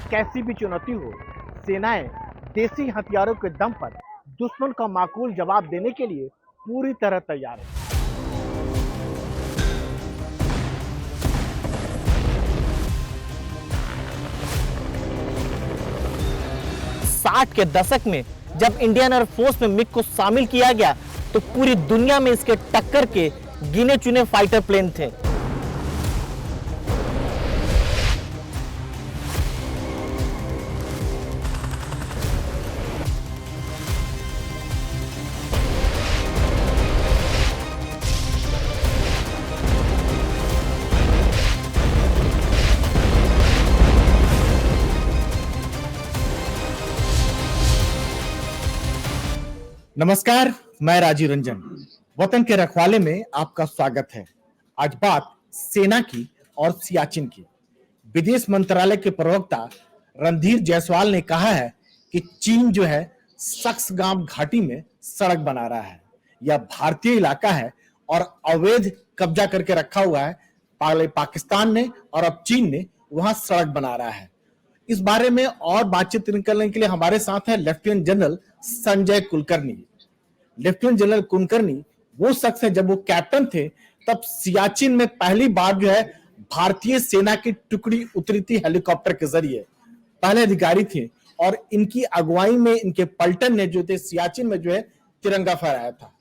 कैसी भी चुनौती हो, सेनाएं देसी हथियारों के दम पर दुश्मन का माकूल जवाब देने के लिए पूरी तरह तैयार है। 60 के दशक में जब इंडियन एयरफोर्स में मिग को शामिल किया गया तो पूरी दुनिया में इसके टक्कर के गिने चुने फाइटर प्लेन थे। नमस्कार, मैं राजीव रंजन। वतन के रखवाले में आपका स्वागत है। आज बात सेना की और सियाचिन की। विदेश मंत्रालय के प्रवक्ता रणधीर जायसवाल ने कहा है कि चीन जो है सक्सगाम घाटी में सड़क बना रहा है। यह भारतीय इलाका है और अवैध कब्जा करके रखा हुआ है पहले पाकिस्तान ने और अब चीन ने वहां सड़क बना रहा है। इस बारे में और बातचीत करने के लिए हमारे साथ है lieutenant general Sanjay Kulkarni. Lieutenant general Kulkarni वो शख्स है, जब वो कैप्टन थे तब सियाचिन में पहली बार जो है भारतीय सेना की टुकड़ी उतरी थी हेलीकॉप्टर के जरिए। पहले अधिकारी थे और इनकी अगुवाई में इनके पलटन ने जो थे सियाचिन में जो है तिरंगा फहराया था।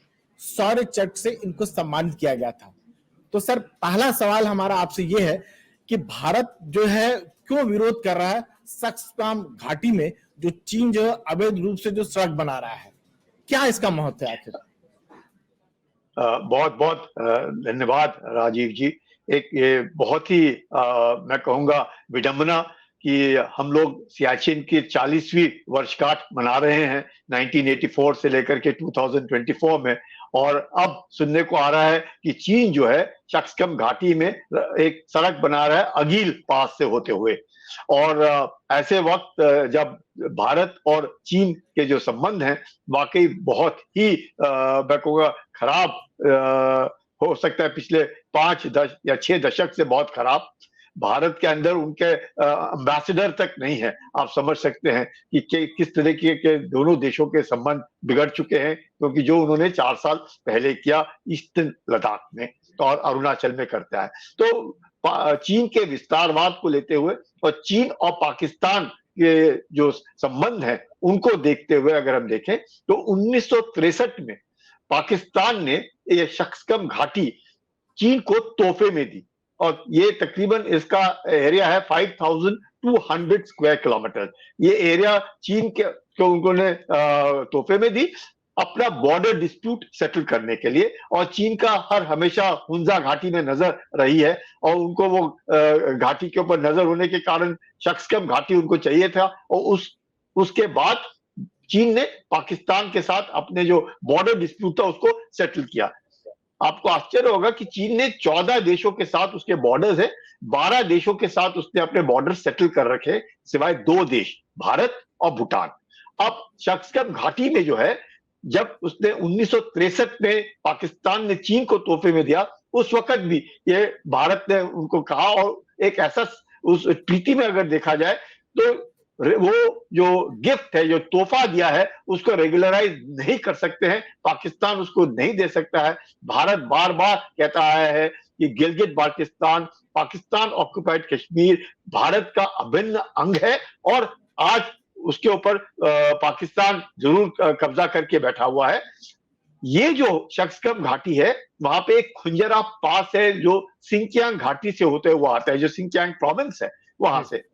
शौर्य चक्र से इनको सम्मानित किया गया था। तो सर, पहला सवाल हमारा आपसे ये है कि भारत जो है क्यों विरोध कर रहा है सक्सगाम घाटी में जो चीन जो अवैध रूप से जो सड़क बना रहा है? क्या इसका महत्व है आखिर? बहुत बहुत धन्यवाद राजीव जी। एक ये बहुत ही मैं कहूंगा विडंबना कि हम लोग सियाचिन की 40वीं वर्षगांठ मना रहे हैं 1984 से लेकर के 2024 में, और अब सुनने को आ रहा है कि चीन जो है सक्सगाम घाटी में एक सड़क बना रहा है अगील पास से होते हुए। और ऐसे वक्त जब भारत और चीन के जो संबंध हैं वाकई बहुत ही मैं कहूँगा खराब हो सकता है, पिछले 5 या 6 दशक से बहुत खराब। भारत के अंदर उनके एम्बेसडर तक नहीं है। आप समझ सकते हैं कि किस तरीके के दोनों देशों के संबंध बिगड़ चुके हैं, क्योंकि जो उन्होंने 4 साल पहले किया ईस्टर्न लद्दाख में और अरुणाचल में करता है। तो चीन के विस्तारवाद को लेते हुए और चीन और पाकिस्तान के जो संबंध है उनको देखते हुए अगर हम देखें तो 1963 में पाकिस्तान ने ये सक्सगाम घाटी चीन को तोहफे में दी, और ये तकरीबन इसका एरिया है 5200 स्क्वायर किलोमीटर। ये एरिया चीन के उन्होंने तोहफे में दी अपना बॉर्डर डिस्प्यूट सेटल करने के लिए। और चीन का हमेशा हुंजा घाटी में नजर रही है और उनको वो घाटी के ऊपर नजर होने के कारण सक्सगाम घाटी उनको चाहिए था। और उसके बाद चीन ने पाकिस्तान के साथ अपने जो बॉर्डर डिस्प्यूट था उसको सेटल किया। आपको आश्चर्य होगा कि चीन ने 14 देशों के साथ उसके बॉर्डर्स है, 12 देशों के साथ उसने अपने बॉर्डर सेटल कर रखे सिवाय 2 देश, भारत और भूटान। अब सक्सगाम घाटी में जो है जब उसने 1963 में पाकिस्तान ने चीन को तोहफे में दिया, उस वक्त भी ये भारत ने उनको कहा, और एक ऐसा उस ट्रीटी में अगर देखा जाए तो वो जो गिफ्ट है, जो तोहफा दिया है, उसको रेगुलराइज नहीं कर सकते हैं, पाकिस्तान उसको नहीं दे सकता है। भारत बार बार कहता आया है कि गिलगित बाल्टिस्तान, पाकिस्तान ऑक्युपाइड कश्मीर भारत का अभिन्न अंग है, और आज उसके ऊपर पाकिस्तान जरूर कब्जा करके बैठा हुआ है। ये जो सक्सगाम घाटी है वहां पे एक खुंजरा पास है जो सिंकियांग घाटी से होते हुए आता है, जो सिंकियांग प्रोविंस है वहां से।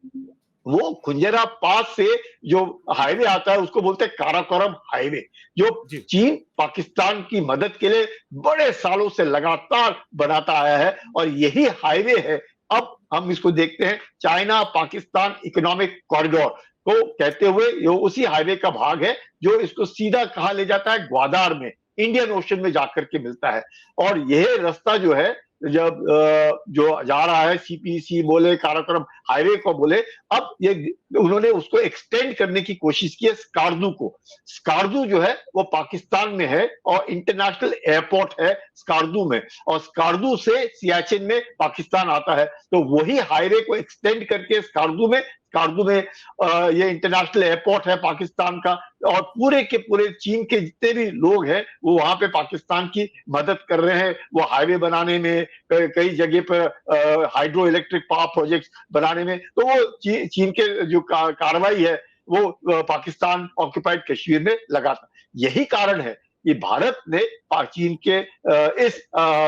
वो खुंजरा पास से जो हाईवे आता है उसको बोलते हैं काराकोरम हाईवे, जो चीन पाकिस्तान की मदद के लिए बड़े सालों से लगातार बनाता आया है। और यही हाईवे है, अब हम इसको देखते हैं चाइना पाकिस्तान इकोनॉमिक कॉरिडोर को कहते हुए, ये उसी हाईवे का भाग है जो इसको सीधा कहां ले जाता है, ग्वादार में, इंडियन ओशन में जाकर के मिलता है। और यह रास्ता जो है जब जो जा रहा है सीपीसी बोले, काराकोरम हाईवे को बोले, अब ये उन्होंने उसको एक्सटेंड करने की कोशिश की है स्कार्दू को। स्कार्दू जो है वो पाकिस्तान में है और इंटरनेशनल एयरपोर्ट है स्कार्दू में, और स्कार्दू से सियाचिन में पाकिस्तान आता है। तो वही हाईवे को एक्सटेंड करके स्कार्दू में कार्गो में ये इंटरनेशनल एयरपोर्ट है पाकिस्तान का, और पूरे के पूरे चीन के जितने भी लोग हैं वो वहां पे पाकिस्तान की मदद कर रहे हैं। वो हाईवे बनाने में, कई जगह पर हाइड्रो इलेक्ट्रिक पावर प्रोजेक्ट्स बनाने में, तो वो चीन के जो कार्रवाई है वो पाकिस्तान ऑक्युपाइड कश्मीर में लगा था। यही कारण है कि भारत ने चीन के इस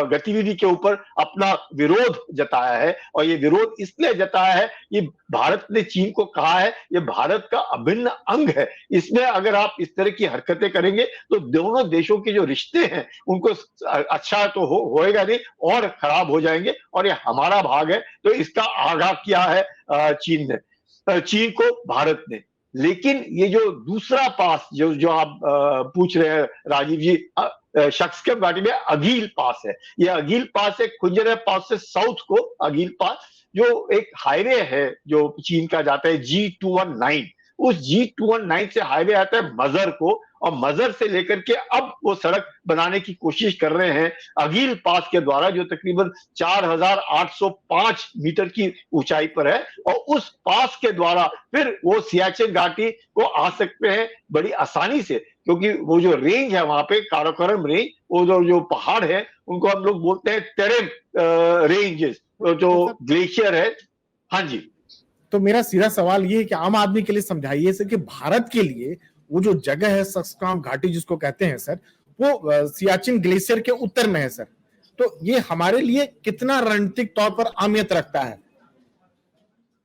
गतिविधि के ऊपर अपना विरोध जताया है, और ये विरोध इसलिए जताया है कि भारत ने चीन को कहा है ये भारत का अभिन्न अंग है, इसमें अगर आप इस तरह की हरकतें करेंगे तो दोनों देशों के जो रिश्ते हैं उनको अच्छा तो होएगा नहीं और खराब हो जाएंगे, और ये हमारा भाग है। तो इसका आगाह किया है चीन को भारत ने। लेकिन ये जो दूसरा पास जो आप पूछ रहे हैं राजीव जी, शक्सकप घाटी में अगील पास है। ये अगील पास है खुंजर पास से साउथ को अगील पास, जो एक हाईवे है जो चीन का जाता है G219। उस G219 से हाईवे आता है मजर को, और मजर से लेकर के अब वो सड़क बनाने की कोशिश कर रहे हैं अगील पास के द्वारा, जो तकरीबन 4,805 मीटर की ऊंचाई पर है। और उस पास के द्वारा फिर वो सियाचिन घाटी को आ सकते हैं बड़ी आसानी से, क्योंकि वो जो रेंज है वहां पे काराकोरम रेंज, वो जो पहाड़ है उनको हम लोग बोलते हैं टेरेन रेंजेस, जो ग्लेशियर है। हाँ जी। तो मेरा सीधा सवाल ये है कि आम आदमी के लिए समझाइए सर कि भारत के लिए वो जो जगह है शक्सकप घाटी जिसको कहते हैं सर, वो सियाचिन ग्लेशियर के उत्तर में है सर, तो ये हमारे लिए कितना रणनीतिक तौर पर अहमियत रखता है?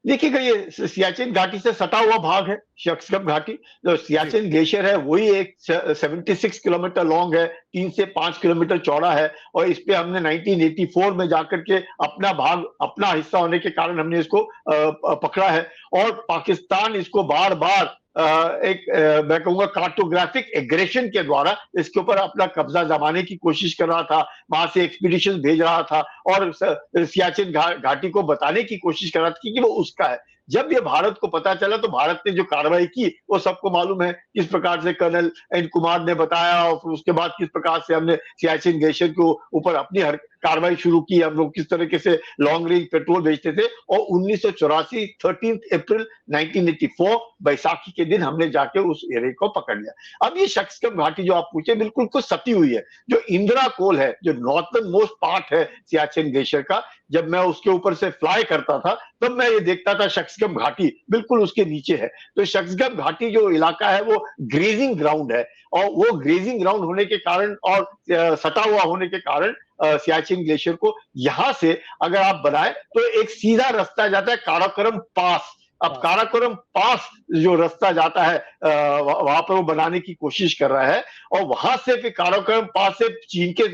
देखिएगा, ये सियाचिन घाटी से सटा हुआ भाग है शक्सकप घाटी। जो सियाचिन ग्लेशियर है वही एक 76 किलोमीटर लॉन्ग है, 3 से 5 किलोमीटर चौड़ा है, और इस पे हमने 1984 में जाकर के अपना भाग, अपना हिस्सा होने के कारण हमने इसको पकड़ा है। और पाकिस्तान इसको बार बार मैं कहूंगा कार्टोग्राफिक एग्रेशन के द्वारा इसके ऊपर अपना कब्जा जमाने की कोशिश कर रहा था, वहां से एक्सपीडिशन भेज रहा था और सियाचिन घाटी को बताने की कोशिश कर रहा था कि वो उसका है। जब ये भारत को पता चला तो भारत ने जो कार्रवाई की वो सबको मालूम है, किस प्रकार से कर्नल एन कुमार ने बताया, और उसके बाद किस प्रकार से हमने सियाचिन ग्लेशियर के ऊपर अपनी कार्रवाई शुरू की। हम लोग किस तरीके से लॉन्ग रेंज पेट्रोल भेजते थे, और 1984 13 अप्रैल 1984 बैसाखी के दिन हमने जाके उस एरिया को पकड़ लिया। अब ये शक्सकप घाटी जो आप पूछे बिल्कुल कुछ सटी हुई है, जो इंदिरा कोल है, जो नॉर्थर्न मोस्ट पार्ट है सियाचिन ग्लेशियर का। जब मैं उसके ऊपर से फ्लाई करता था तब मैं ये देखता था शक्सकप घाटी बिल्कुल उसके नीचे है। तो शक्सकप घाटी जो इलाका है वो ग्रेजिंग ग्राउंड है, और वो ग्रेजिंग ग्राउंड होने के कारण और सटा हुआ होने के कारण सियाचिन ग्लेशियर को यहां से अगर आप बनाए तो एक सीधा रास्ता जाता है काराकोरम पास। अब काराकोरम पास जो रास्ता जाता है वहां पर वो बनाने की कोशिश कर रहा है, और वहां से फिर काराकोरम पास से चीन के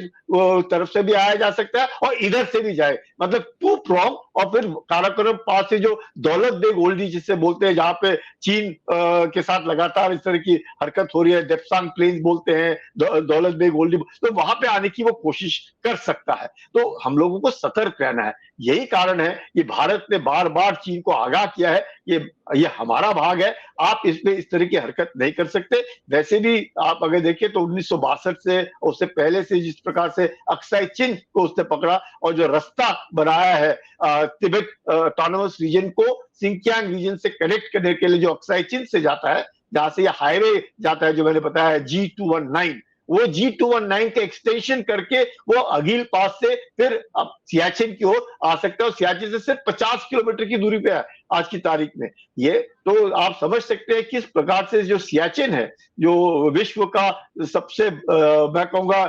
तरफ से भी आया जा सकता है और इधर से भी जाए, मतलब 2 prong। और फिर काराकोरम पास से जो दौलत बेग ओल्डी जिससे बोलते हैं, जहां पे चीन के साथ लगातार इस तरह की हरकत हो रही है, डेप्सांग प्लेन्स बोलते हैं, दौलत बेग ओल्डी, तो वहां पे आने की वो कोशिश कर सकता है। तो हम लोगों को सतर्क रहना है। यही कारण है कि भारत ने बार बार चीन को आगाह किया है ये हमारा भाग है, आप इसमें इस तरह की हरकत नहीं कर सकते। वैसे भी आप अगर देखें तो 1962 से उससे पहले से जिस प्रकार से अक्साई चिन को उसने पकड़ा, और जो रास्ता बनाया है तिब्बत ऑटोनोमस रीजन को सिंकियांग रीजन से कनेक्ट करने के लिए, जो अक्साई चिन से जाता है, जहां से ये हाईवे जाता है जो मैंने बताया G219, वो G219 के एक्सटेंशन करके वो अगील पास से फिर अब सियाचिन की ओर आ सकता है, और सियाचिन से सिर्फ 50 किलोमीटर की दूरी पे है आज की तारीख में। ये तो आप समझ सकते हैं किस प्रकार से जो सियाचिन है, जो विश्व का सबसे मैं कहूंगा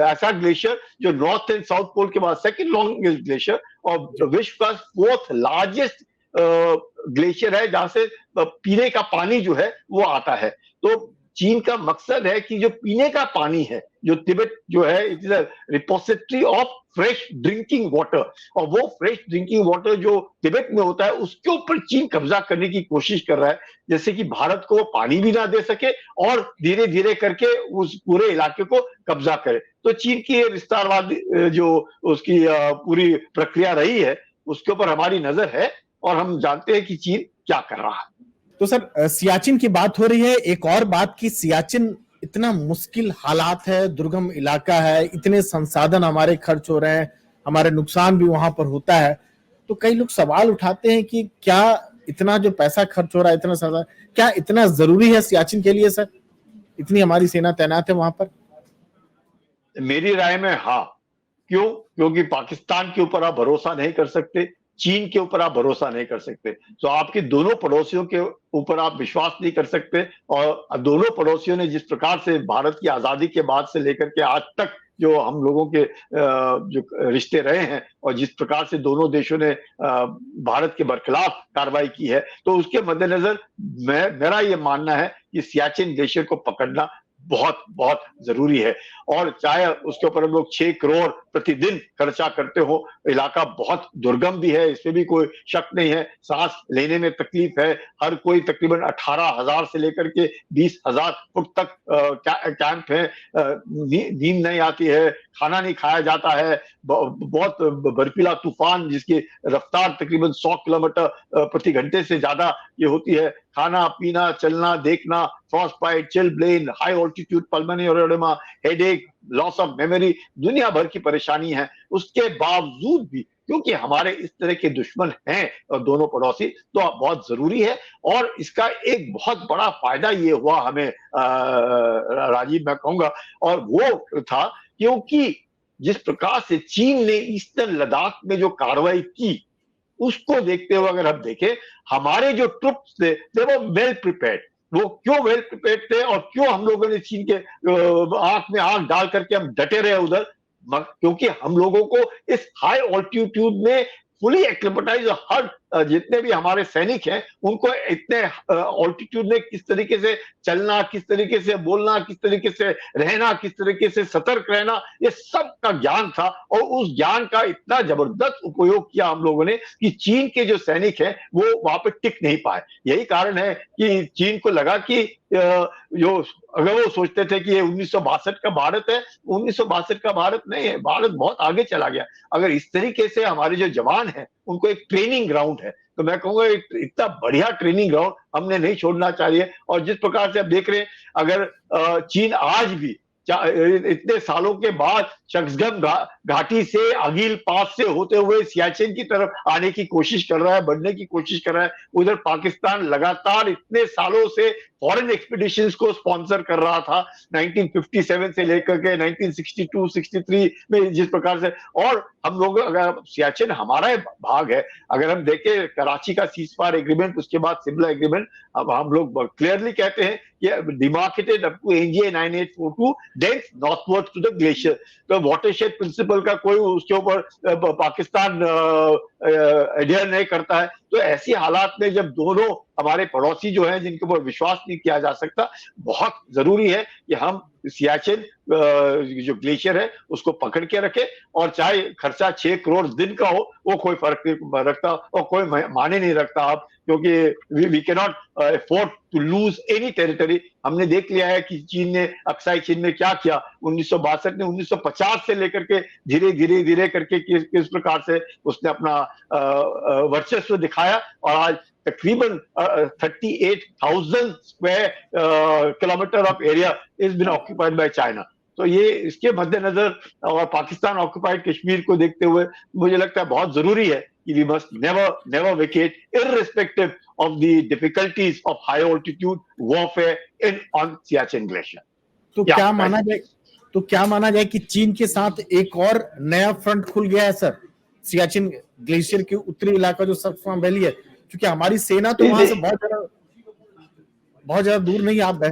ऐसा ग्लेशियर जो नॉर्थ एंड साउथ पोल के बाद सेकंड लॉन्गेस्ट ग्लेशियर, और विश्व का 4th लार्जेस्ट ग्लेशियर है, जहां से पीने का पानी जो है वो आता है। तो चीन का मकसद है कि जो पीने का पानी है, जो तिब्बत जो है, it is a repository of fresh drinking water, और वो फ्रेश ड्रिंकिंग वाटर जो तिब्बत में होता है उसके ऊपर चीन कब्जा करने की कोशिश कर रहा है, जैसे कि भारत को पानी भी ना दे सके और धीरे धीरे करके उस पूरे इलाके को कब्जा करे। तो चीन की विस्तारवाद जो उसकी पूरी प्रक्रिया रही है उसके ऊपर हमारी नजर है, और हम जानते हैं कि चीन क्या कर रहा है। तो सर सियाचिन की बात हो रही है, एक और बात की सियाचिन इतना मुश्किल हालात है, दुर्गम इलाका है, इतने संसाधन हमारे खर्च हो रहे हैं, हमारे नुकसान भी वहां पर होता है, तो कई लोग सवाल उठाते हैं कि क्या इतना जो पैसा खर्च हो रहा है, इतना ज्यादा, क्या इतना जरूरी है सियाचिन के लिए सर? इतनी हमारी सेना तैनात है वहां पर। मेरी राय में हाँ। क्यों? क्योंकि पाकिस्तान के ऊपर आप भरोसा नहीं कर सकते, चीन के ऊपर आप भरोसा नहीं कर सकते, तो आपके दोनों पड़ोसियों के ऊपर आप विश्वास नहीं कर सकते। और दोनों पड़ोसियों ने जिस प्रकार से भारत की आजादी के बाद से लेकर के आज तक जो हम लोगों के जो रिश्ते रहे हैं और जिस प्रकार से दोनों देशों ने भारत के बरखिलाफ कार्रवाई की है, तो उसके मद्देनजर मेरा ये मानना है कि सियाचिन ग्लेशियर को पकड़ना बहुत बहुत जरूरी है। और चाहे उसके ऊपर हम लोग 6 करोड़ प्रतिदिन खर्चा करते हो, इलाका बहुत दुर्गम भी है, इसमें भी कोई शक नहीं है, सांस लेने में तकलीफ है, हर कोई तकरीबन 18,000 से लेकर के 20,000 फुट तक कैंप है, नींद नहीं आती है, खाना नहीं खाया जाता है, बहुत बर्फीला तूफान जिसकी रफ्तार तकरीबन 100 किलोमीटर प्रति घंटे से ज्यादा ये होती है, खाना पीना चलना देखना, frostbite, chilblain, high altitude pulmonary oedema, headache, loss of memory, दुनिया भर की परेशानी है। उसके बावजूद भी क्योंकि हमारे इस तरह के दुश्मन हैं और दोनों पड़ोसी, तो बहुत जरूरी है। और इसका एक बहुत बड़ा फायदा ये हुआ हमें राजीव, मैं कहूंगा, और वो था क्योंकि जिस प्रकार से चीन ने ईस्टर्न लद्दाख में जो कार्रवाई की, उसको देखते हुए अगर हम देखें, हमारे जो ट्रुप्स थे वो वेल प्रिपेयर्ड। वो क्यों वेल प्रिपेयर्ड थे और क्यों हम लोगों ने चीन के आंख में आंख डाल करके हम डटे रहे उधर? क्योंकि हम लोगों को इस हाई ऑल्टीट्यूड में फुली एक्लिमेटाइज, हर जितने भी हमारे सैनिक हैं उनको इतने ऑल्टीट्यूड में किस तरीके से चलना, किस तरीके से बोलना, किस तरीके से रहना, किस तरीके से सतर्क रहना, ये सब का ज्ञान था। और उस ज्ञान का इतना जबरदस्त उपयोग किया हम लोगों ने कि चीन के जो सैनिक हैं वो वहां पे टिक नहीं पाए। यही कारण है कि चीन को लगा कि जो अगर वो सोचते थे कि ये 1962 का भारत है, 1962 का भारत नहीं है, भारत बहुत आगे चला गया। अगर इस तरीके से हमारे जो जवान हैं उनको एक ट्रेनिंग ग्राउंड है, तो मैं कहूंगा इतना बढ़िया ट्रेनिंग ग्राउंड हमने नहीं छोड़ना चाहिए। और जिस प्रकार से आप देख रहे हैं, अगर चीन आज भी इतने सालों के बाद शक्सगम घाटी से, अगील पास से होते हुए सियाचिन की तरफ आने की कोशिश कर रहा है, बढ़ने की कोशिश कर रहा है, उधर पाकिस्तान लगातार इतने सालों से फॉरेन एक्सपीडिशंस को स्पॉन्सर कर रहा था, 1957 से लेकर के 1962-63 में जिस प्रकार से। और हम लोग, अगर सियाचिन हमारा भाग है, अगर हम देखें कराची का सीजफायर एग्रीमेंट, उसके बाद सिमला एग्रीमेंट, अब हम लोग क्लियरली कहते हैं कि demarcated up to NGA 9842 then northward to the glacier. तो वाटरशेड प्रिंसिपल का कोई उसके ऊपर पाकिस्तान एडयर नहीं करता है। तो ऐसी हालात में जब दोनों हमारे पड़ोसी जो हैं जिनके ऊपर विश्वास नहीं किया जा सकता, बहुत जरूरी है कि हम सियाचिन जो ग्लेशियर है उसको पकड़ के रखें। और चाहे खर्चा 6 करोड़ दिन का हो, वो कोई फर्क नहीं रखता और कोई माने नहीं रखता आप, क्योंकि we cannot afford to lose any territory. हमने देख लिया है कि चीन ने अक्साई चीन में क्या किया 1962 में, 1950 से लेकर के धीरे धीरे धीरे करके किस प्रकार से उसने अपना वर्चस्व दिखाया। और आज तकरीबन 38,000 square kilometre of area is been occupied by China. तो ये इसके मद्देनजर और पाकिस्तान ऑक्यूपाइड कश्मीर को देखते हुए मुझे लगता है बहुत जरूरी है कि we must never vacate irrespective of the difficulties of high altitude warfare in on Siachen glacier. तो क्या माना जाए कि चीन के साथ एक और नया फ्रंट खुल गया है सर, सियाचिन ग्लेशियर के उत्तरी इलाका जो सक्मा वैली है, क्योंकि हमारी सेना तो वहां से बहुत ज्यादा दूर नहीं आप है।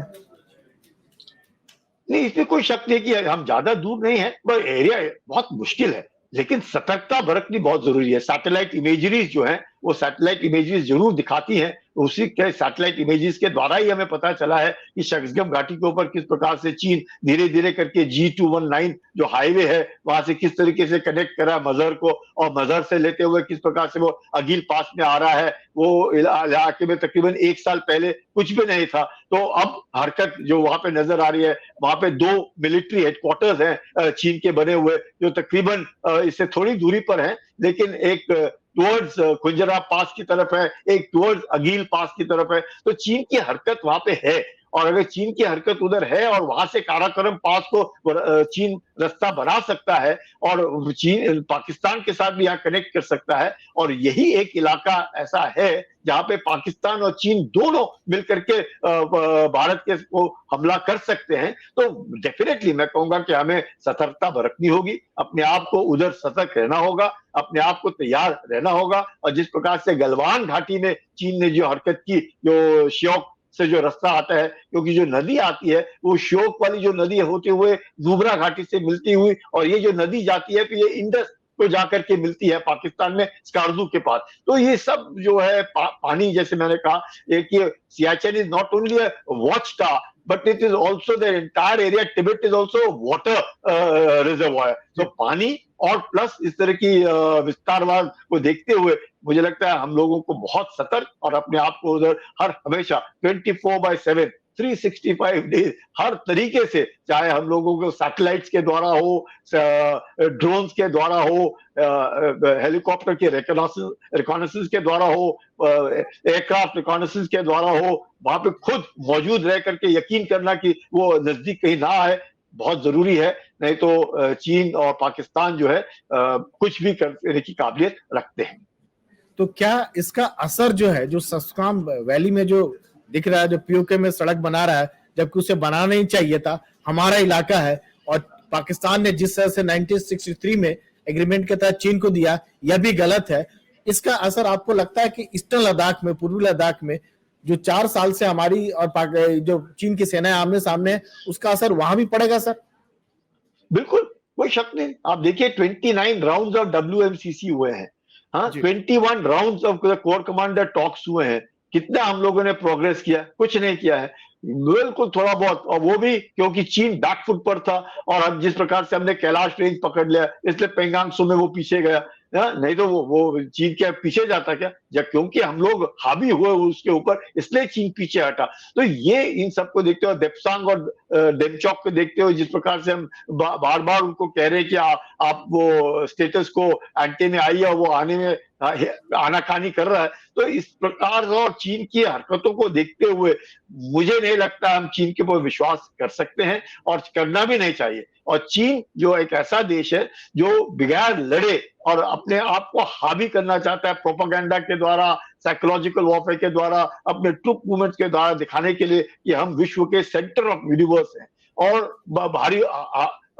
नहीं, इसमें कोई शक नहीं कि हम ज्यादा दूर नहीं है, पर एरिया बहुत मुश्किल है, लेकिन सतर्कता बरतनी बहुत जरूरी है। सैटेलाइट इमेजरीज जो हैं वो सैटेलाइट इमेजेस जरूर दिखाती हैं, उसी के सैटेलाइट इमेजेस के द्वारा ही हमें पता चला है कि शक्सगम घाटी के ऊपर किस प्रकार से चीन धीरे धीरे करके G219 जो हाईवे है वहां से किस तरीके से कनेक्ट करा मजहर को, और मजहर से लेते हुए किस प्रकार से वो अगील पास में आ रहा है। वो इलाके में तकरीबन 1 साल पहले कुछ भी नहीं था, तो अब हरकत जो वहां पे नजर आ रही है, वहां पे 2 मिलिट्री हेडक्वार्टर्स हैं चीन के बने हुए, जो तकरीबन इससे थोड़ी दूरी पर है, लेकिन एक टुवर्ड्स खुंजरा पास की तरफ है, एक टुवर्ड्स अगील पास की तरफ है। तो चीन की हरकत वहां पे है, और अगर चीन की हरकत उधर है और वहां से काराकोरम पास को चीन रास्ता बना सकता है और चीन पाकिस्तान के साथ भी यहाँ कनेक्ट कर सकता है, और यही एक इलाका ऐसा है जहां पे पाकिस्तान और चीन दोनों मिलकर के भारत के को हमला कर सकते हैं, तो डेफिनेटली मैं कहूंगा कि हमें सतर्कता बरतनी होगी, अपने आप को उधर सतर्क रहना होगा, अपने आप को तैयार रहना होगा। और जिस प्रकार से गलवान घाटी में चीन ने जो हरकत की, जो श्योक से जो रास्ता आता है, क्योंकि जो नदी आती है वो श्योक वाली जो नदी होते हुए नुब्रा घाटी से मिलती हुई, और ये जो नदी जाती है तो ये इंडस को जाकर के मिलती है पाकिस्तान में स्कार्दू के पास। तो ये सब जो है पानी, जैसे मैंने कहा, एक ये Siachen is not only a watch tower but it is also the entire area. Tibet is also a water reservoir. So पानी और प्लस इस तरह की विस्तारवाद को देखते हुए मुझे लगता है हम लोगों को बहुत सतर्क और अपने आप को उधर हर हमेशा 24/7 365 डेज हर तरीके से, चाहे हम लोगों को सैटेलाइट्स के द्वारा हो, ड्रोन्स के द्वारा हो, हेलीकॉप्टर के रिकॉनेसेंस के द्वारा हो, एयरक्राफ्ट रिकॉनेसेंस के द्वारा हो, वहां पे खुद मौजूद रह करके यकीन करना कि वो नजदीक कहीं ना आए, बहुत जरूरी है। नहीं तो चीन और पाकिस्तान जो है कुछ भी करने की काबिलियत रखते हैं। तो क्या इसका असर जो है, जो सस्काम वैली में जो दिख रहा है, जो पीओके में सड़क बना रहा है, जबकि उसे बनाना नहीं चाहिए था, हमारा इलाका है, और पाकिस्तान ने जिस तरह से 1963 में एग्रीमेंट के तहत चीन को दिया, यह भी गलत है। इसका असर आपको लगता है कि ईस्टर्न लद्दाख में, पूर्वी लद्दाख में जो 4 साल से हमारी और जो चीन की सेनाएं आमने सामने है, उसका असर वहां भी पड़ेगा सर? बिल्कुल, कोई शक नहीं। आप देखिए 29 राउंड्स ऑफ WMCC हुए हैं, हाँ, 21 rounds of core commander talks हुए हैं। कितना हम लोगों ने प्रोग्रेस किया? कुछ नहीं किया है, बिल्कुल थोड़ा बहुत, और वो भी क्योंकि चीन बैकफुट पर था। और अब जिस प्रकार से हमने कैलाश रेंज पकड़ लिया, इसलिए पेंगांग सो में वो पीछे गया, नहीं तो वो चीन के पीछे जाता क्या? जब क्योंकि हम लोग हावी हुए उसके ऊपर, इसलिए चीन पीछे हटा। तो ये इन सबको देखते हुए, देप्सांग और डेमचौक को देखते हुए, जिस प्रकार से हम बार बार उनको कह रहे हैं कि आप वो स्टेटस को एंटी में आइए, और वो आने में आनाकानी कर रहा है, तो इस प्रकार और चीन की हरकतों को देखते हुए मुझे नहीं लगता हम चीन के ऊपर विश्वास कर सकते हैं, और करना भी नहीं चाहिए। और चीन जो एक ऐसा देश है जो बगैर लड़े और अपने आप को हावी करना चाहता है, प्रोपेगेंडा के द्वारा, साइकोलॉजिकल वॉरफेयर के द्वारा, अपने ट्रूप मूवमेंट्स के द्वारा दिखाने के लिए कि हम विश्व के सेंटर ऑफ यूनिवर्स हैं, और भारी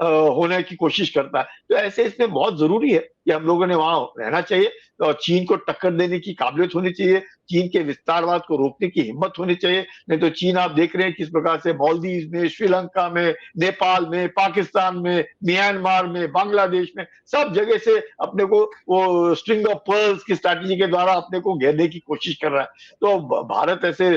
होने की कोशिश करता है। तो ऐसे इसमें बहुत जरूरी है कि हम लोगों ने वहां रहना चाहिए, और चीन को टक्कर देने की काबिलियत होनी चाहिए, चीन के विस्तारवाद को रोकने की हिम्मत होनी चाहिए। नहीं तो चीन, आप देख रहे हैं किस प्रकार से मालदीव में, श्रीलंका में, नेपाल में, पाकिस्तान में, म्यांमार में, बांग्लादेश में, सब जगह से अपने को वो स्ट्रिंग ऑफ पर्ल्स की स्ट्रैटेजी के द्वारा अपने को घेरने की कोशिश कर रहा है। तो भारत ऐसे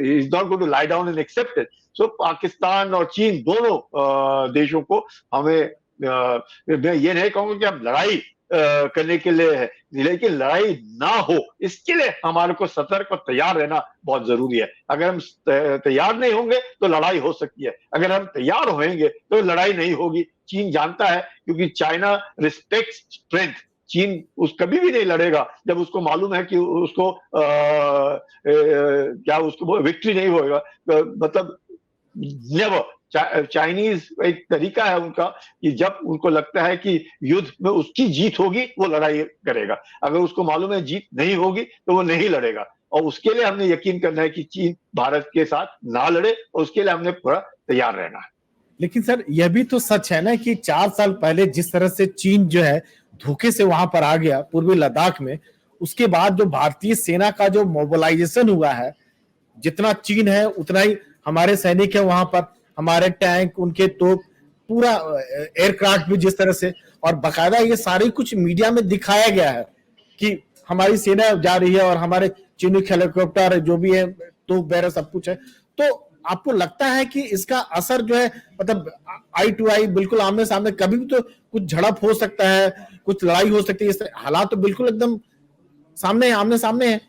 is not going to lie down and accept it. So Pakistan और चीन दोनों देशों को हमें, मैं ये नहीं कहूंगा कि हम लड़ाई करने के लिए है, लेकिन लड़ाई ना हो इसके लिए हमारे को सतर्क और तैयार रहना बहुत जरूरी है। अगर हम तैयार नहीं होंगे तो लड़ाई हो सकती है, अगर हम तैयार होंगे तो लड़ाई नहीं होगी। चीन जानता है, क्योंकि चाइना रिस्पेक्ट्स स्ट्रेंथ। चीन कभी भी नहीं लड़ेगा जब उसको मालूम है कि उसको क्या उसको विक्ट्री नहीं होगा, मतलब नेवर। चाइनीज एक तरीका है उनका कि जब उनको लगता है कि युद्ध में उसकी जीत होगी वो लड़ाई करेगा, अगर उसको मालूम है जीत नहीं होगी तो वो नहीं लड़ेगा। और उसके लिए हमने यकीन करना है कि चीन भारत के साथ ना लड़े, और उसके लिए हमने पूरा तैयार रहना है। लेकिन सर यह भी तो सच है ना कि 4 साल पहले जिस तरह से चीन जो है धोखे से वहां पर आ गया पूर्वी लद्दाख में, उसके बाद जो भारतीय सेना का जो मोबिलाइजेशन हुआ है, जितना चीन है उतना ही हमारे सैनिक है वहां पर, हमारे टैंक, उनके तोप, पूरा एयरक्राफ्ट भी जिस तरह से, और बकायदा ये सारी कुछ मीडिया में दिखाया गया है कि हमारी सेना जा रही है और हमारे चीनी हेलीकॉप्टर जो भी है, तोप वगैरह सब कुछ है। तो आपको लगता है कि इसका असर जो है, मतलब आई टू आई, बिल्कुल आमने सामने, कभी भी तो कुछ झड़प हो सकता है, कुछ लड़ाई हो सकती है, हालात तो बिल्कुल एकदम सामने, आमने सामने है।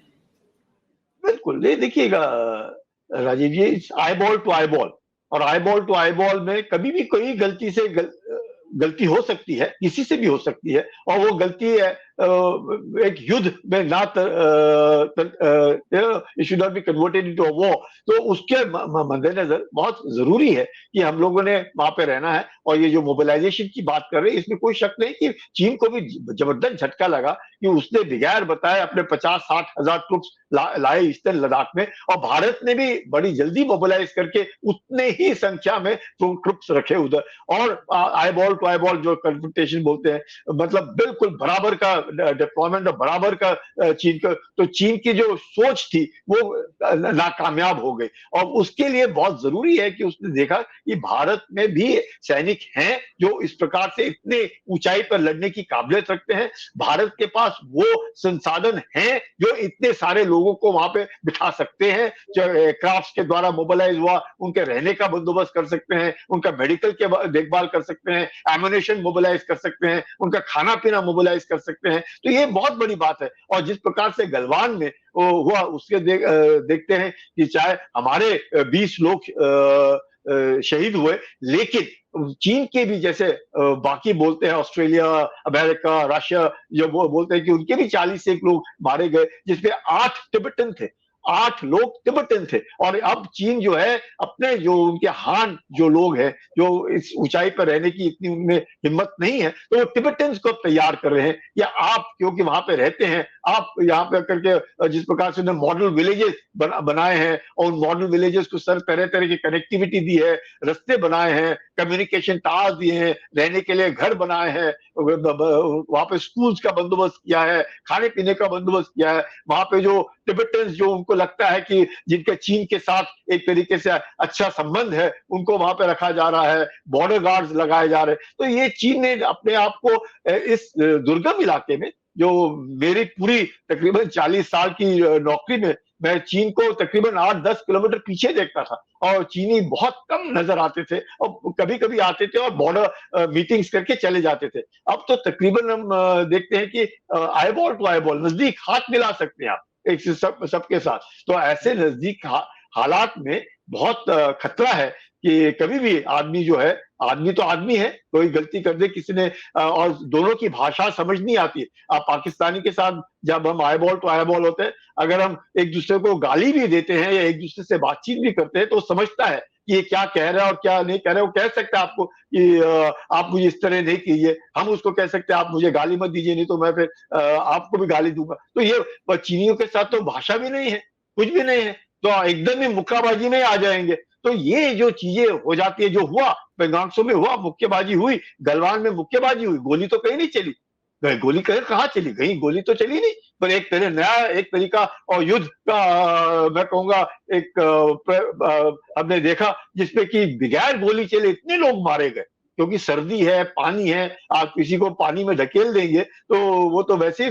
बिल्कुल, ये देखिएगा Rajiv ji, eyeball to eyeball, और eyeball to eyeball में कभी भी कोई गलती से गलती हो सकती है, किसी से भी हो सकती है, और वो गलती एक युद्ध में ना it should not be converted into a war. तो उसके मद्देनजर बहुत जरूरी है कि हम लोगों ने वहां पे रहना है। और ये जो मोबिलाइजेशन की बात कर रहे हैं, इसमें कोई शक नहीं कि चीन को भी जबरदस्त झटका लगा कि उसने बगैर बताए अपने 50-60 हजार ट्रुप्स लाए ईस्टर्न लद्दाख में, और भारत ने भी बड़ी जल्दी मोबिलाइज करके उतने ही संख्या में ट्रुप्स रखे उधर। और eyeball to eyeball जो कन्फ्रंटेशन बोलते हैं, मतलब बिल्कुल बराबर का डिप्लॉयमेंट और बराबर का चीन का, तो चीन की जो सोच थी वो नाकामयाब हो गई। और उसके लिए बहुत जरूरी है कि उसने देखा कि भारत में भी सैनिक हैं जो इस प्रकार से इतने ऊंचाई पर लड़ने की काबिलियत रखते हैं। भारत के पास वो संसाधन हैं जो इतने सारे लोगों को वहां पे बिठा सकते हैं, जो एयरक्राफ्ट के द्वारा मोबिलाइज हुआ, उनके रहने का बंदोबस्त कर सकते हैं, उनका मेडिकल के देखभाल कर सकते हैं, एम्युनिशन मोबिलाइज कर सकते हैं, उनका खाना पीना मोबिलाइज कर सकते हैं। तो ये बहुत बड़ी बात है। और जिस प्रकार से गलवान में हुआ उसके देखते हैं कि चाहे हमारे 20 लोग शहीद हुए, लेकिन चीन के भी जैसे बाकी बोलते हैं, ऑस्ट्रेलिया, अमेरिका, रशिया, जो बोलते हैं कि उनके भी 40 से एक लोग मारे गए, जिसपे 8 तिब्बतन थे, 8 लोग तिब्बतन थे। और अब चीन जो है अपने जो उनके हान जो लोग हैं, जो इस ऊंचाई पर रहने की इतनी उनमें हिम्मत नहीं है, तो वो तिब्बतन्स को तैयार कर रहे हैं। या आप क्योंकि वहां पे रहते हैं, आप यहाँ पे करके जिस प्रकार से उन्होंने मॉडल विलेजेस बनाए हैं, और उन मॉडल विलेजेस को सर तरह तरह की कनेक्टिविटी दी है, रास्ते बनाए हैं, कम्युनिकेशन टावर दिए हैं, रहने के लिए घर बनाए हैं, वहां पे स्कूल्स का बंदोबस्त किया है, खाने पीने का बंदोबस्त किया है। वहां पे जो टिबेटन्स जो उनको लगता है कि जिनके चीन के साथ एक तरीके से अच्छा संबंध है, उनको वहां पे रखा जा रहा है, बॉर्डर गार्ड्स लगाए जा रहे हैं। तो ये चीन ने अपने आप को इस दुर्गम इलाके में, जो मेरी पूरी तकरीबन 40 साल की नौकरी में मैं चीन को तकरीबन 8-10 किलोमीटर पीछे देखता था, और चीनी बहुत कम नजर आते थे, और कभी कभी आते थे और बॉर्डर मीटिंग्स करके चले जाते थे। अब तो तकरीबन हम देखते हैं कि eyeball to eyeball, नजदीक हाथ मिला सकते हैं आप एक से सबके साथ। तो ऐसे नजदीक हालात में बहुत खतरा है कि कभी भी आदमी जो है, आदमी तो आदमी है, कोई गलती कर दे किसी ने, और दोनों की भाषा समझ नहीं आती। आप पाकिस्तानी के साथ जब हम eyeball to eyeball होते हैं, अगर हम एक दूसरे को गाली भी देते हैं या एक दूसरे से बातचीत भी करते हैं, तो समझता है कि ये क्या कह रहा है और क्या नहीं कह रहा है। वो कह सकता है आपको कि आप मुझे इस तरह नहीं कीजिए, हम उसको कह सकते हैं आप मुझे गाली मत दीजिए, नहीं तो मैं फिर आपको भी गाली दूंगा। तो ये चीनियों के साथ तो भाषा भी नहीं है, कुछ भी नहीं है, तो एकदम ही मुक्काबाजी में आ जाएंगे। तो ये जो चीजें हो जाती है, जो हुआ पेंगांगसो में हुआ, मुक्केबाजी हुई, गलवान में मुक्केबाजी हुई, गोली तो कहीं नहीं चली, गोली कहाँ चली, कहीं गोली तो चली नहीं। पर एक तरह नया एक तरीका और युद्ध का मैं कहूंगा एक हमने देखा जिसपे कि बगैर गोली चले इतने लोग मारे गए, क्योंकि सर्दी है, पानी है, आप किसी को पानी में ढकेल देंगे तो वो तो वैसे ही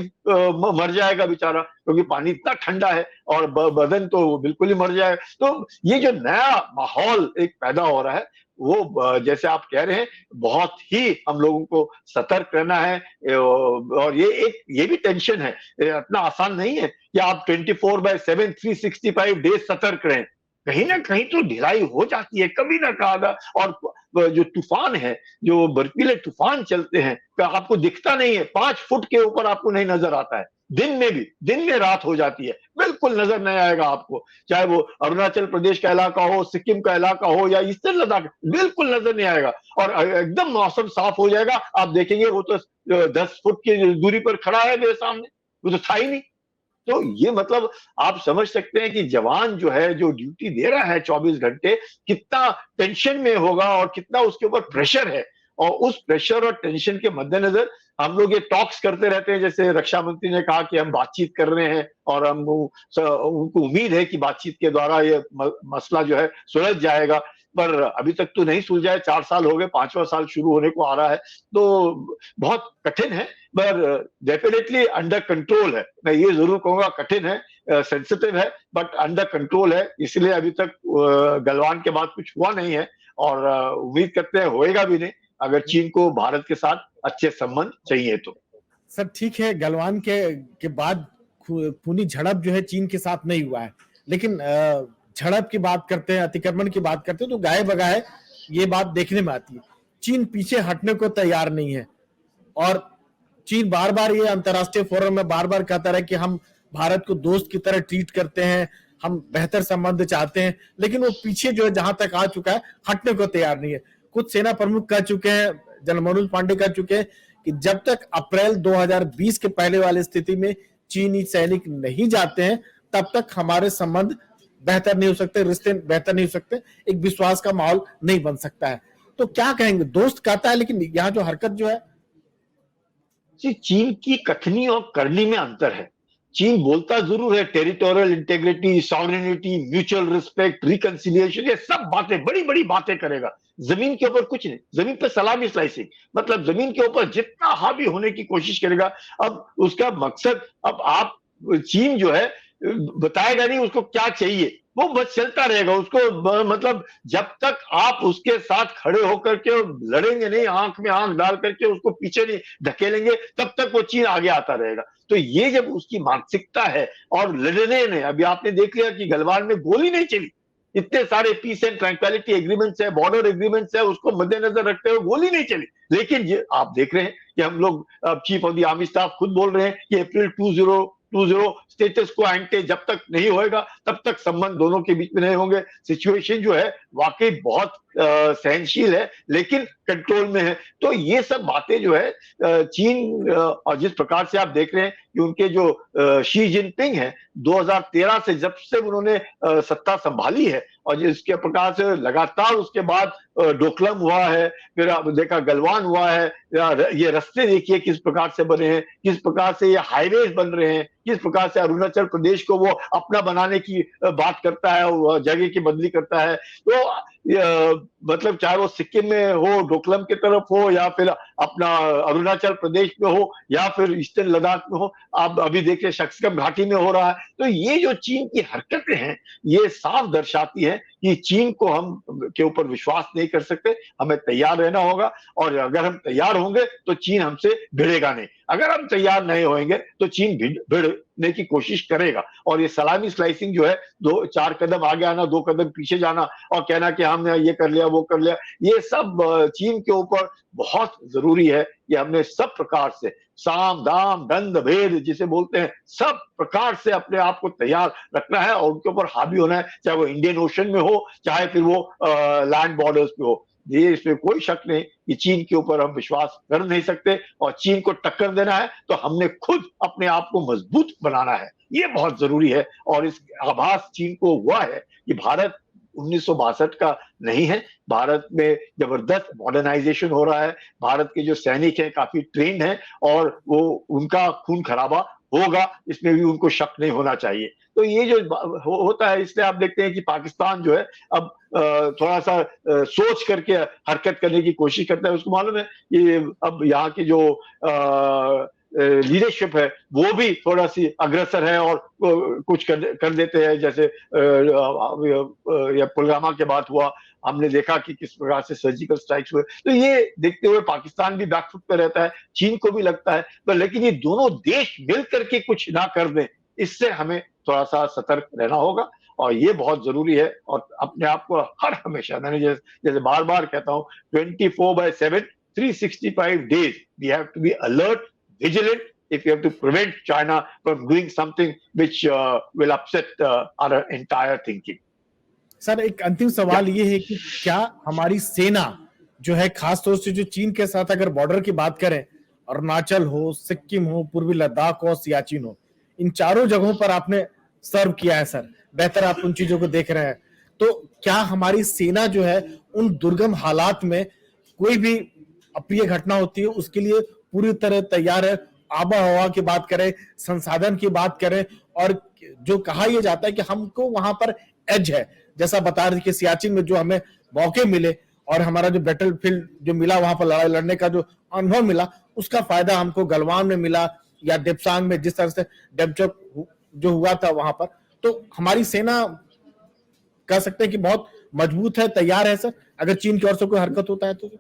मर जाएगा बेचारा, क्योंकि पानी इतना ठंडा है, और बदन तो बिल्कुल ही मर जाएगा। तो ये जो नया माहौल एक पैदा हो रहा है, वो जैसे आप कह रहे हैं, बहुत ही हम लोगों को सतर्क रहना है। और ये भी टेंशन है, इतना आसान नहीं है कि आप 24/7 365 डेज सतर्क रहें। कहीं ना कहीं तो ढिलाई हो जाती है, कभी ना कहा। और जो तूफान है, जो बर्फीले तूफान चलते हैं, आपको दिखता नहीं है, 5 फुट के ऊपर आपको नहीं नजर आता है। दिन में रात हो जाती है, बिल्कुल नजर नहीं आएगा आपको, चाहे वो अरुणाचल प्रदेश का इलाका हो, सिक्किम का इलाका हो, या ईस्टर्न लद्दाख, बिल्कुल नजर नहीं आएगा। और एकदम मौसम साफ हो जाएगा, आप देखेंगे वो तो 10 फुट की दूरी पर खड़ा है मेरे सामने, वो तो था ही नहीं। तो ये मतलब आप समझ सकते हैं कि जवान जो है, जो ड्यूटी दे रहा है 24 घंटे, कितना टेंशन में होगा और कितना उसके ऊपर प्रेशर है। और उस प्रेशर और टेंशन के मद्देनजर हम लोग ये टॉक्स करते रहते हैं, जैसे रक्षा मंत्री ने कहा कि हम बातचीत कर रहे हैं, और हम उनको उम्मीद है कि बातचीत के द्वारा ये मसला जो है सुलझ जाएगा। पर अभी तक तो नहीं सुलझा है, 4 साल हो गए, 5वां साल शुरू होने को आ रहा है, तो बहुत कठिन है। पर डेफिनेटली अंडर कंट्रोल है, मैं ये जरूर कहूंगा। कठिन है, सेंसिटिव है, बट अंडर कंट्रोल है। इसलिए अभी तक गलवान के बाद कुछ हुआ नहीं है, और उम्मीद करते हैं होएगा भी नहीं, अगर चीन को भारत के साथ अच्छे संबंध चाहिए तो। सर ठीक है, गलवान के बाद खूनी झड़प जो है चीन के साथ नहीं हुआ है, लेकिन झड़प की बात करते हैं, अतिक्रमण की बात करते हैं, तो गाये बगाए ये बात देखने में आती है। चीन पीछे हटने को तैयार नहीं है, और चीन बार बार ये अंतर्राष्ट्रीय फोरम में बार बार कहता रहा कि हम भारत को दोस्त की तरह ट्रीट करते हैं, हम बेहतर संबंध चाहते हैं, लेकिन वो पीछे जो है जहां तक आ चुका है हटने को तैयार नहीं है। कुछ सेना प्रमुख कह चुके हैं, जनरल मनोज पांडे कह चुके हैं कि जब तक अप्रैल 2020 के पहले वाली स्थिति में चीनी सैनिक नहीं जाते हैं तब तक हमारे संबंध बेहतर नहीं हो सकते, रिश्ते बेहतर नहीं हो सकते, एक विश्वास का माहौल नहीं बन सकता है। तो क्या कहेंगे? दोस्त कहता है लेकिन यहाँ जो हरकत जो है, चीन की कथनी और करनी में अंतर है। चीन बोलता जरूर है territorial integrity, sovereignty, mutual respect, reconciliation, ये सब बातें, बड़ी बड़ी बातें करेगा। जमीन के ऊपर कुछ नहीं, जमीन पे सलामी स्लाइसिंग, मतलब जमीन के ऊपर जितना हावी होने की कोशिश करेगा। अब उसका मकसद, अब आप, चीन जो है बताएगा नहीं उसको क्या चाहिए, वो बस चलता रहेगा। उसको मतलब जब तक आप उसके साथ खड़े होकर के लड़ेंगे नहीं, आंख में आंख डाल करके उसको पीछे नहीं ढकेलेंगे, तब तक वो चीन आगे आता रहेगा। तो ये जब उसकी मानसिकता है, और लड़ने ने, अभी आपने देख लिया कि गलवान में गोली नहीं चली, इतने सारे पीस एंड ट्रैंक्विलिटी एग्रीमेंट्स है, बॉर्डर एग्रीमेंट्स है, उसको मद्देनजर रखते हुए गोली नहीं चली। लेकिन ये आप देख रहे हैं कि हम लोग, chief of the army staff खुद बोल रहे हैं कि अप्रैल 2020 स्टेटस को एंटे जब तक नहीं होएगा तब तक संबंध दोनों के बीच में नहीं होंगे। सिचुएशन जो है वाकई बहुत सहनशील है, लेकिन कंट्रोल में है। तो ये सब बातें जो है चीन, और जिस प्रकार से आप देख रहे हैं कि उनके जो शी जिनपिंग है, 2013 से जब से उन्होंने सत्ता संभाली है, और जिसके प्रकार से लगातार उसके बाद डोकलम हुआ है, फिर आप देखा गलवान हुआ है, ये रास्ते देखिए किस प्रकार से बने हैं, किस प्रकार से ये हाईवेज बन रहे हैं, किस प्रकार से अरुणाचल प्रदेश को वो अपना बनाने की बात करता है, जगह की बदली करता है। तो मतलब चाहे वो सिक्किम में हो, डोकलम की तरफ हो, या फिर अपना अरुणाचल प्रदेश में हो, या फिर ईस्टर्न लद्दाख में हो, आप अभी देखिए शक्सकम घाटी में हो रहा है। तो ये जो चीन की हरकतें हैं, ये साफ दर्शाती है कि चीन को हम के ऊपर विश्वास नहीं कर सकते, हमें तैयार रहना होगा। और अगर हम तैयार होंगे तो चीन हमसे भिड़ेगा नहीं, अगर हम तैयार नहीं होंगे तो चीन भिड़ने की कोशिश करेगा। और ये सलामी स्लाइसिंग जो है, 4 कदम आगे आना, 2 कदम पीछे जाना, और कहना कि हमने ये कर लिया वो कर लिया, ये सब चीन के ऊपर बहुत जरूरी है कि हमने सब प्रकार से, साम दाम दंड भेद जिसे बोलते हैं, सब प्रकार से अपने आप को तैयार रखना है और उनके ऊपर हावी होना है, चाहे वो इंडियन ओशन में हो, चाहे फिर वो लैंड बॉर्डर्स पे हो। ये इसमें कोई शक नहीं कि चीन के ऊपर हम विश्वास कर नहीं सकते, और चीन को टक्कर देना है तो हमने खुद अपने आप को मजबूत बनाना है, ये बहुत जरूरी है। और इस आभास चीन को हुआ है कि भारत 1962 का नहीं है, भारत में जबरदस्त मॉडर्नाइजेशन हो रहा है, भारत के जो सैनिक हैं काफी ट्रेंड हैं, और वो उनका खून खराबा होगा, इसमें भी उनको शक नहीं होना चाहिए। तो ये जो होता है, इसलिए आप देखते हैं कि पाकिस्तान जो है अब थोड़ा सा सोच करके हरकत करने की कोशिश करता है। उसको मालूम है कि अब यहाँ की जो लीडरशिप है वो भी थोड़ा सी अग्रसर है, और कुछ कर देते हैं। जैसे पुलवामा के बाद हुआ, हमने देखा कि किस प्रकार से सर्जिकल स्ट्राइक्स हुए। तो ये देखते हुए पाकिस्तान भी बैकफुट पे रहता है, चीन को भी लगता है, पर लेकिन ये दोनों देश मिलकर के कुछ ना कर दें, इससे हमें थोड़ा सा सतर्क रहना होगा, और ये बहुत जरूरी है। और अपने आप को हर हमेशा, मैंने जैसे बार बार कहता हूँ, 24/7 365 days we have to be alert, vigilant, if you have to prevent China from doing something which will upset our entire thinking. Sir एक अंतिम सवाल ये है कि क्या हमारी सेना जो है, खासतौर से जो चीन के साथ अगर बॉर्डर की बात करें, अरुणाचल हो, सिक्किम हो, पूर्वी लद्दाख हो, सियाचिन हो, इन चारों जगहों पर आपने सर्व किया है सर, बेहतर आप उन चीजों को देख रहे हैं, तो क्या हमारी सेना जो है उन दुर्गम हालात में कोई भी अप्रिय घटना होती है उसके लिए पूरी तरह तैयार है? आबा हवा की बात करें, संसाधन की बात करें, और जो कहा यह जाता है कि हमको वहां पर एज है, जैसा बता रहे कि सियाचिन में जो हमें मौके मिले और हमारा जो बैटल फील्ड जो मिला, वहां पर लड़ाई लड़ने का जो अनुभव मिला, उसका फायदा हमको गलवान में मिला, या डेप्सांग में जिस तरह से डेपचौक जो हुआ था वहां पर। तो हमारी सेना कह सकते हैं कि बहुत मजबूत है, तैयार है सर, अगर चीन की ओर से कोई हरकत होता है तो।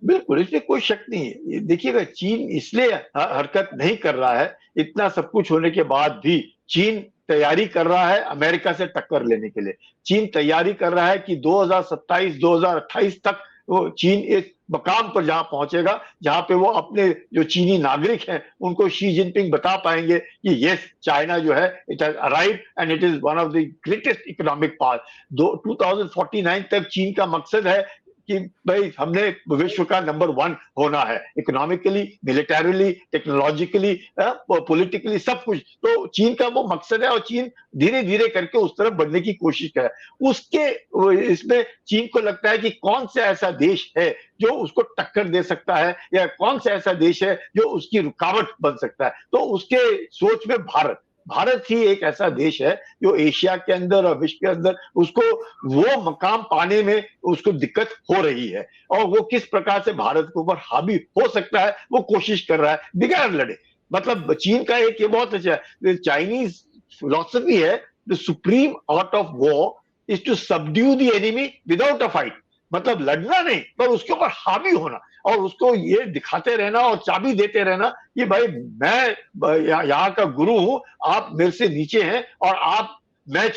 बिल्कुल, इसमें कोई शक नहीं है। देखिएगा, चीन इसलिए हरकत नहीं कर रहा है, इतना सब कुछ होने के बाद भी चीन तैयारी कर रहा है अमेरिका से टक्कर लेने के लिए। चीन तैयारी कर रहा है कि 2027-2028 तक वो चीन एक मकाम पर जहां पहुंचेगा, जहां पे वो अपने जो चीनी नागरिक हैं उनको शी जिनपिंग बता पाएंगे कि यस, चाइना जो है it has arrived and it is one of the greatest economic power. 2049 तक चीन का मकसद है कि भाई हमने विश्व का नंबर 1 होना है, इकोनॉमिकली, मिलिटरीली, टेक्नोलॉजिकली, पॉलिटिकली, सब कुछ। तो चीन का वो मकसद है और चीन धीरे धीरे करके उस तरफ बढ़ने की कोशिश कर, उसके इसमें चीन को लगता है कि कौन सा ऐसा देश है जो उसको टक्कर दे सकता है, या कौन सा ऐसा देश है जो उसकी रुकावट बन सकता है। तो उसके सोच में भारत ही एक ऐसा देश है जो एशिया के अंदर और विश्व के अंदर उसको वो मकाम पाने में उसको दिक्कत हो रही है, और वो किस प्रकार से भारत के ऊपर हावी हो सकता है वो कोशिश कर रहा है बिगैर लड़े। मतलब चीन का एक ये बहुत अच्छा है, चाइनीज फिलॉसफी है, the supreme art of war is to subdue the enemy without a fight. मतलब लड़ना नहीं, पर उसके ऊपर हावी होना और उसको ये दिखाते रहना और चाबी देते रहना कि भाई मैं यहाँ का गुरु हूं, आप मेरे से नीचे हैं, और मैं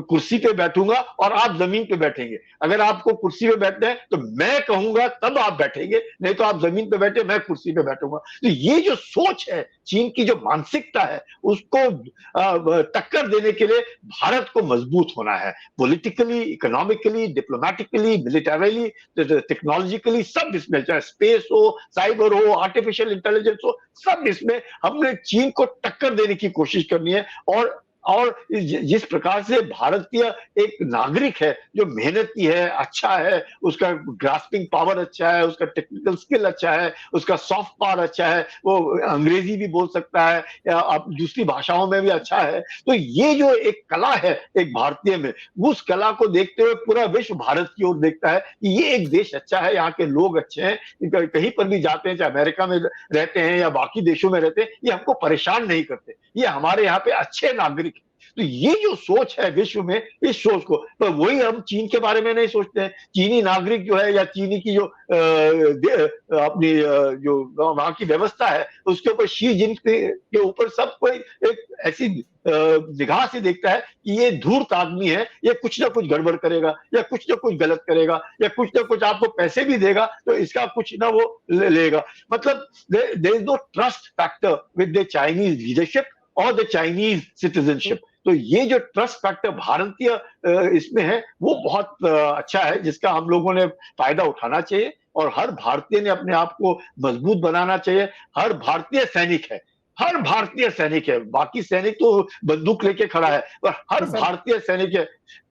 कुर्सी पे बैठूंगा और आप जमीन पे बैठेंगे। अगर आपको कुर्सी पे बैठना है तो मैं कहूंगा तब आप बैठेंगे, नहीं तो आप जमीन पे बैठे, मैं कुर्सी पे बैठूंगा। तो ये जो सोच है चीन की, जो मानसिकता है, उसको टक्कर देने के लिए भारत को मजबूत होना है, politically, economically, diplomatically, militarily, technologically, सब इसमें, चाहे स्पेस हो, साइबर हो, आर्टिफिशियल इंटेलिजेंस हो, सब इसमें हमने चीन को टक्कर देने की कोशिश करनी है। और जिस प्रकार से भारतीय एक नागरिक है जो मेहनती है, अच्छा है, उसका ग्रास्पिंग पावर अच्छा है, उसका टेक्निकल स्किल अच्छा है, उसका सॉफ्ट पावर अच्छा है, वो अंग्रेजी भी बोल सकता है या दूसरी भाषाओं में भी अच्छा है। तो ये जो एक कला है एक भारतीय में, उस कला को देखते हुए पूरा विश्व भारत की ओर देखता है कि ये एक देश अच्छा है, यहाँ के लोग अच्छे हैं, कहीं पर भी जाते हैं, चाहे अमेरिका में रहते हैं या बाकी देशों में रहते हैं, ये हमको परेशान नहीं करते, ये हमारे यहाँ पे अच्छे नागरिक। तो ये जो सोच है विश्व में, इस सोच को, पर वही हम चीन के बारे में नहीं सोचते हैं। चीनी नागरिक जो है या चीनी की जो अपनी जो वहां की व्यवस्था है, उसके ऊपर शी जिनपिंग के ऊपर सब कोई एक ऐसी निगाह से देखता है कि ये धूर्त आदमी है, ये कुछ ना कुछ गड़बड़ करेगा या कुछ ना कुछ गलत करेगा या कुछ ना कुछ आपको पैसे भी देगा तो इसका कुछ ना वो लेगा। मतलब there is no trust factor with the Chinese leadership और द चाइनीज सिटीजनशिप। तो ये जो ट्रस्ट फैक्टर भारतीय इसमें है वो बहुत अच्छा है, जिसका हम लोगों ने फायदा उठाना चाहिए, और हर भारतीय ने अपने आप को मजबूत बनाना चाहिए। हर भारतीय सैनिक है, हर भारतीय सैनिक है, बाकी सैनिक तो बंदूक लेके खड़ा है, पर हर भारतीय सैनिक है,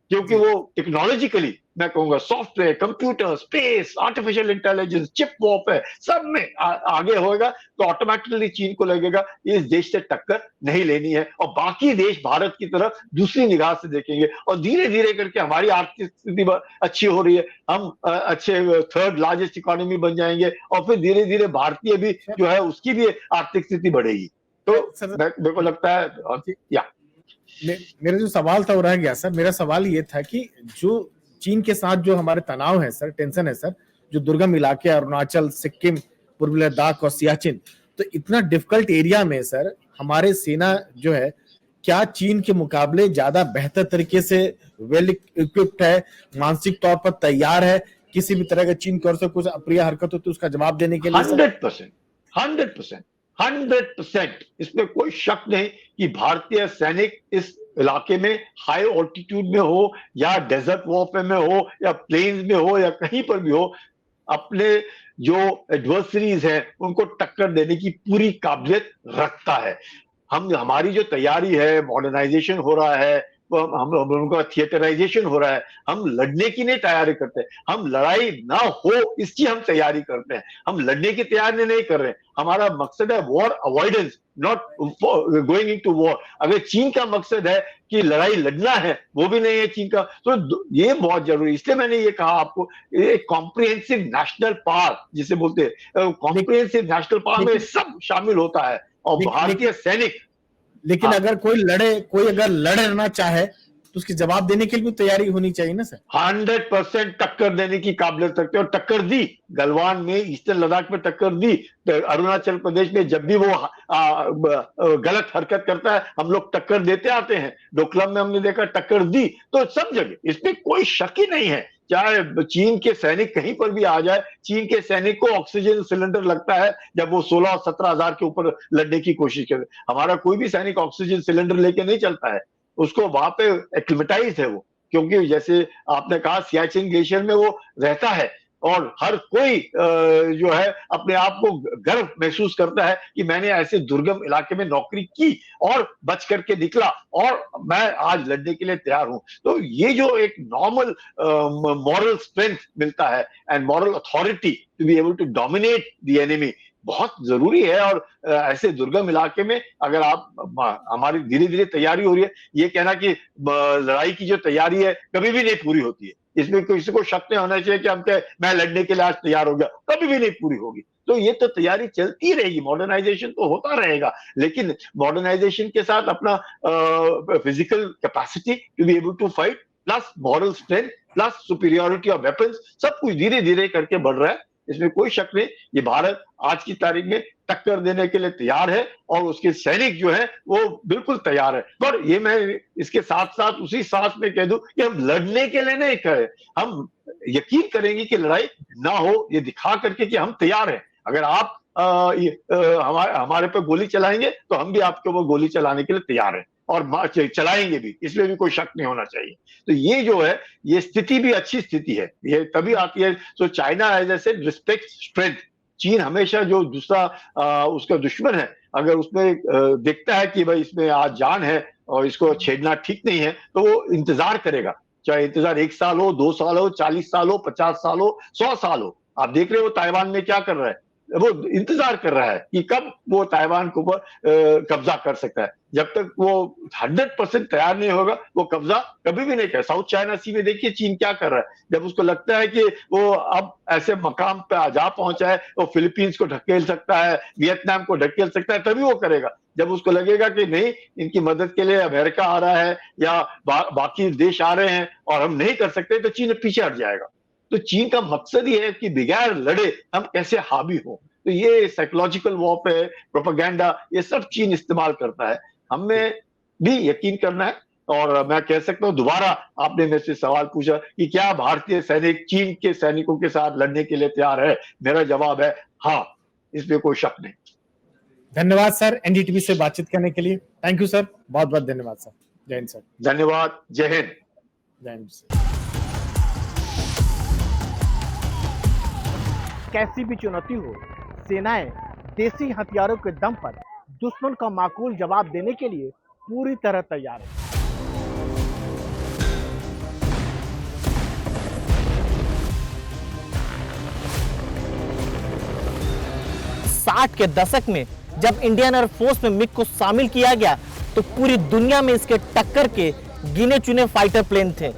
क्योंकि वो टेक्नोलॉजिकली, मैं कहूंगा, software, computer, space, artificial intelligence, chip warfare, सब में आगे होगा। तो ऑटोमेटिकली चीन को लगेगा इस देश से टक्कर नहीं लेनी है, और बाकी देश भारत की तरफ दूसरी निगाह से देखेंगे, और धीरे धीरे करके हमारी आर्थिक स्थिति अच्छी हो रही है, हम अच्छे 3rd लार्जेस्ट इकोनॉमी बन जाएंगे, और फिर धीरे धीरे भारतीय भी जो है उसकी भी आर्थिक स्थिति बढ़ेगी। तो मेरे को लगता है मेरा जो सवाल था वो रह गया सर। मेरा सवाल ये था कि जो चीन के साथ जो हमारे तनाव है सर, टेंशन है सर, जो दुर्गम इलाके, अरुणाचल, सिक्किम, पूर्वी लद्दाख और सियाचिन, तो इतना डिफिकल्ट एरिया में सर हमारे सेना जो है, क्या चीन के मुकाबले ज्यादा बेहतर तरीके से वेल इक्विप्ड है, मानसिक तौर पर तैयार है, किसी भी तरह का चीन की ओर से कुछ अप्रिय हरकत हो तो उसका जवाब देने के लिए? 100% इसमें कोई शक नहीं कि भारतीय सैनिक इस इलाके में हाई ऑल्टीट्यूड में हो या डेजर्ट वॉरफेयर में हो या प्लेन्स में हो या कहीं पर भी हो, अपने जो एडवर्सरीज हैं उनको टक्कर देने की पूरी काबिलियत रखता है। हमारी जो तैयारी है, मॉडर्नाइजेशन हो रहा है, हम उनका थिएटराइजेशन हो रहा है, हम लड़ने की नहीं तैयारी करते, हम लड़ाई ना हो इसकी हम तैयारी करते हैं। हम लड़ने की तैयारी नहीं कर रहे, हमारा मकसद है war avoidance, not going into war. अगर चीन का मकसद है कि लड़ाई लड़ना है, वो भी नहीं है चीन का, तो ये बहुत जरूरी। इसलिए मैंने ये कहा आपको, एक कॉम्प्रिहेंसिव नेशनल पावर जिसे बोलते हैं, कॉम्प्रिहेंसिव नेशनल पावर में सब शामिल होता है, और भारतीय सैनिक। लेकिन अगर कोई अगर लड़ना चाहे तो उसके जवाब देने के लिए भी तैयारी होनी चाहिए ना सर। 100% टक्कर देने की काबिलियत रखते हैं, और टक्कर दी गलवान में, ईस्टर्न लद्दाख में टक्कर दी, अरुणाचल प्रदेश में जब भी वो गलत हरकत करता है हम लोग टक्कर देते आते हैं, डोकलाम में हमने देखा टक्कर दी, तो सब जगह इसमें कोई शक ही नहीं है चाहे चीन के सैनिक कहीं पर भी आ जाए, चीन के सैनिक को ऑक्सीजन सिलेंडर लगता है जब वो 16 और 17 हजार के ऊपर लड़ने की कोशिश करे। हमारा कोई भी सैनिक ऑक्सीजन सिलेंडर लेके नहीं चलता है, उसको वहां पे एक्लिमेटाइज है वो, क्योंकि जैसे आपने कहा सियाचिन ग्लेशियर में वो रहता है और हर कोई जो है अपने आप को गर्व महसूस करता है कि मैंने ऐसे दुर्गम इलाके में नौकरी की और बच करके निकला और मैं आज लड़ने के लिए तैयार हूं। तो ये जो एक नॉर्मल मॉरल स्ट्रेंथ मिलता है and moral authority to be able to dominate the enemy बहुत जरूरी है। और ऐसे दुर्गम इलाके में अगर आप हमारी धीरे धीरे तैयारी हो रही है, ये कहना कि लड़ाई की जो तैयारी है कभी भी नहीं पूरी होती है, इसमें किसी को शक नहीं होना चाहिए कि हम क्या मैं लड़ने के लिए आज तैयार हो गया, कभी भी नहीं पूरी होगी। तो ये तो तैयारी चलती रहेगी, मॉडर्नाइजेशन तो होता रहेगा, लेकिन मॉडर्नाइजेशन के साथ अपना physical capacity to be able to fight plus moral strength plus superiority of weapons सब कुछ धीरे धीरे करके बढ़ रहा है। इसमें कोई शक नहीं, ये भारत आज की तारीख में टक्कर देने के लिए तैयार है और उसके सैनिक जो है वो बिल्कुल तैयार है। पर ये मैं इसके साथ साथ उसी साथ में कह दूं कि हम लड़ने के लिए नहीं कहे, हम यकीन करेंगे कि लड़ाई ना हो, ये दिखा करके कि हम तैयार हैं। अगर आप हमारे पे गोली चलाएंगे तो हम भी आपके ऊपर गोली चलाने के लिए तैयार हैं और चलाएंगे भी, इसमें भी कोई शक नहीं होना चाहिए। तो ये जो है ये स्थिति भी अच्छी स्थिति है, ये तभी आती है। So China as a said respect strength. चीन हमेशा जो दूसरा उसका दुश्मन है, अगर उसमें देखता है कि भाई इसमें आज जान है और इसको छेड़ना ठीक नहीं है, तो वो इंतजार करेगा, चाहे इंतजार 1 साल हो, 2 साल हो, 40 साल हो, 50 साल हो, 100 साल हो। आप देख रहे हो ताइवान में क्या कर रहा है, वो इंतजार कर रहा है कि कब वो ताइवान के ऊपर कब्जा कर सकता है। जब तक वो 100% तैयार नहीं होगा वो कब्जा कभी भी नहीं कर। साउथ चाइना सी में देखिए चीन क्या कर रहा है, जब उसको लगता है कि वो अब ऐसे मकाम पे जा पहुंचा है, वो फिलीपींस को ढकेल सकता है, वियतनाम को ढकेल सकता है, तभी वो करेगा। जब उसको लगेगा कि नहीं इनकी मदद के लिए अमेरिका आ रहा है या बाकी देश आ रहे हैं और हम नहीं कर सकते, तो चीन पीछे हट जाएगा। तो चीन का मकसद ही है कि बगैर लड़े हम कैसे हावी हो। तो ये साइकोलॉजिकल वॉरफेयर, प्रोपेगेंडा, ये सब चीन इस्तेमाल करता है। हमें भी यकीन करना है। और मैं कह सकता हूं, दोबारा आपने मेरे से सवाल पूछा कि क्या भारतीय सैनिक चीन के सैनिकों के साथ लड़ने के लिए तैयार है, मेरा जवाब है हाँ, इसमें कोई शक नहीं। धन्यवाद सर एनडीटीवी से बातचीत करने के लिए। थैंक यू सर, बहुत बहुत धन्यवाद सर। जय हिंद सर। धन्यवाद, जय हिंद। जय हिंद सर। कैसी भी चुनौती हो, सेनाएं देसी हथियारों के दम पर दुश्मन का माकूल जवाब देने के लिए पूरी तरह तैयार है। 60 के दशक में जब इंडियन एयरफोर्स में मिग को शामिल किया गया तो पूरी दुनिया में इसके टक्कर के गिने चुने फाइटर प्लेन थे।